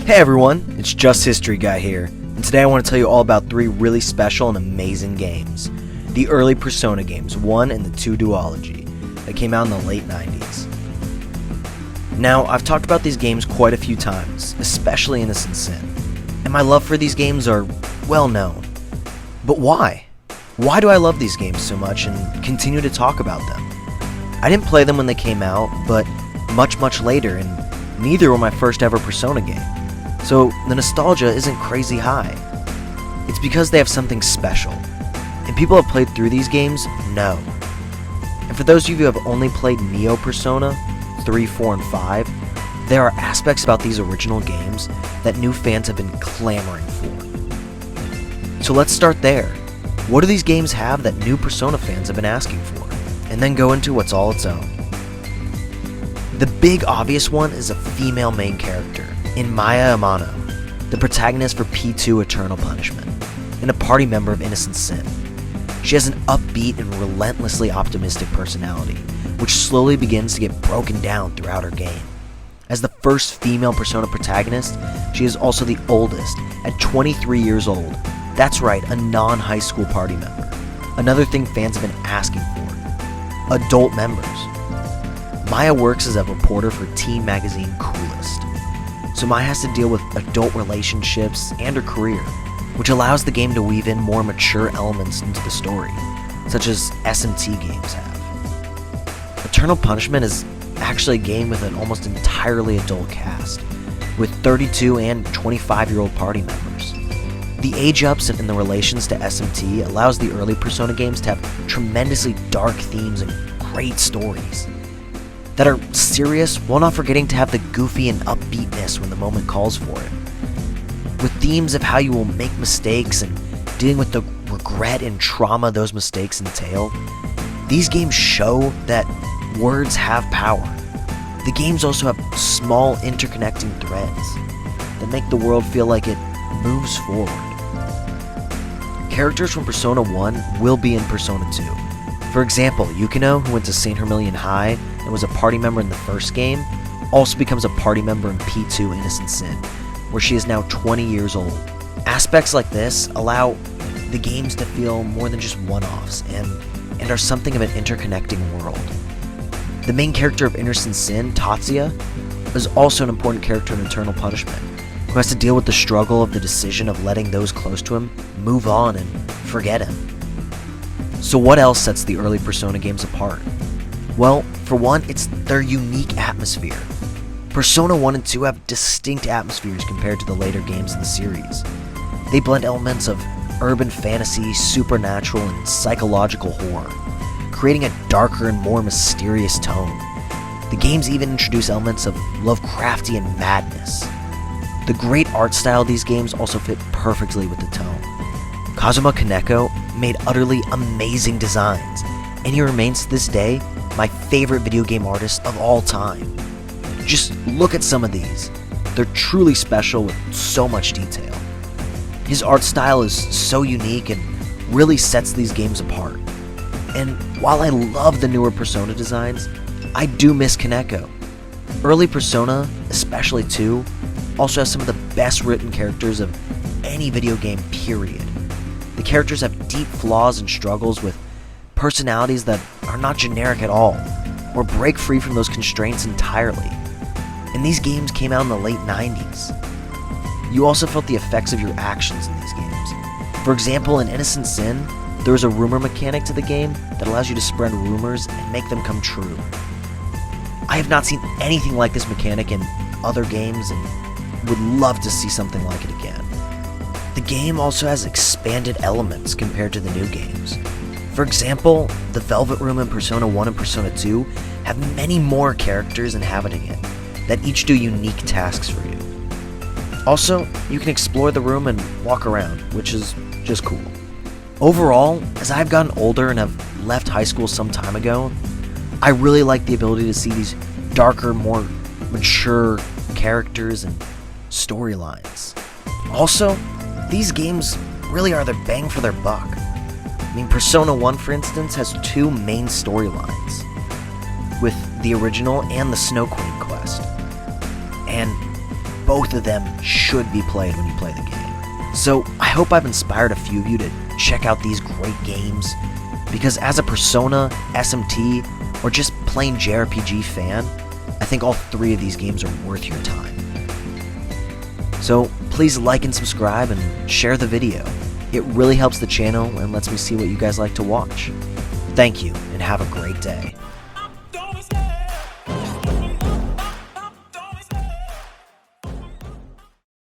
Hey everyone, it's Just History Guy here, and today I want to tell you all about 3 really special and amazing games. The early Persona games, 1 and the 2 duology, that came out in the late 90s. Now, I've talked about these games quite a few times, especially Innocent Sin, and my love for these games are well known. But why? Why do I love these games so much and continue to talk about them? I didn't play them when they came out, but much later, and neither were my first ever Persona game. So the nostalgia isn't crazy high. It's because they have something special. And people have played through these games know. And for those of you who have only played Neo Persona 3, 4, and 5, there are aspects about these original games that new fans have been clamoring for. So let's start there. What do these games have that new Persona fans have been asking for? And then go into what's all its own. The big obvious one is a female main character, in Maya Amano, the protagonist for P2 Eternal Punishment, and a party member of Innocent Sin. She has an upbeat and relentlessly optimistic personality, which slowly begins to get broken down throughout her game. As the first female Persona protagonist, she is also the oldest, at 23 years old. That's right, a non-high school party member. Another thing fans have been asking for. Adult members. Maya works as a reporter for teen magazine Coolest. So Maya has to deal with adult relationships and her career, which allows the game to weave in more mature elements into the story, such as SMT games have. Eternal Punishment is actually a game with an almost entirely adult cast, with 32 and 25-year-old party members. The age ups and the relations to SMT allows the early Persona games to have tremendously dark themes and great stories that are serious while not forgetting to have the goofy and upbeatness when the moment calls for it. With themes of how you will make mistakes and dealing with the regret and trauma those mistakes entail, these games show that words have power. The games also have small interconnecting threads that make the world feel like it moves forward. Characters from Persona 1 will be in Persona 2. For example, Yukino, who went to St. Hermelion High and was a party member in the first game, also becomes a party member in P2 Innocent Sin, where she is now 20 years old. Aspects like this allow the games to feel more than just one-offs and are something of an interconnecting world. The main character of Innocent Sin, Tatsuya, is also an important character in Eternal Punishment, who has to deal with the struggle of the decision of letting those close to him move on and forget him. So what else sets the early Persona games apart? Well, for one, it's their unique atmosphere. Persona 1 and 2 have distinct atmospheres compared to the later games in the series. They blend elements of urban fantasy, supernatural, and psychological horror, creating a darker and more mysterious tone. The games even introduce elements of Lovecraftian madness. The great art style of these games also fit perfectly with the tone. Kazuma Kaneko made utterly amazing designs, and he remains to this day my favorite video game artist of all time. Just look at some of these. They're truly special with so much detail. His art style is so unique and really sets these games apart. And while I love the newer Persona designs, I do miss Kaneko. Early Persona, especially 2, also has some of the best written characters of any video game, period. The characters have deep flaws and struggles with personalities that are not generic at all, or break free from those constraints entirely. And these games came out in the late 90s. You also felt the effects of your actions in these games. For example, in Innocent Sin, there is a rumor mechanic to the game that allows you to spread rumors and make them come true. I have not seen anything like this mechanic in other games and would love to see something like it again. The game also has expanded elements compared to the new games. For example, the Velvet Room in Persona 1 and Persona 2 have many more characters inhabiting it that each do unique tasks for you. Also, you can explore the room and walk around, which is just cool. Overall, as I've gotten older and have left high school some time ago, I really like the ability to see these darker, more mature characters and storylines. Also, these games really are their bang for their buck. I mean, Persona 1, for instance, has 2 main storylines, with the original and the Snow Queen quest. And both of them should be played when you play the game. So I hope I've inspired a few of you to check out these great games, because as a Persona, SMT, or just plain JRPG fan, I think all 3 of these games are worth your time. So please like and subscribe and share the video. It really helps the channel and lets me see what you guys like to watch. Thank you, and have a great day.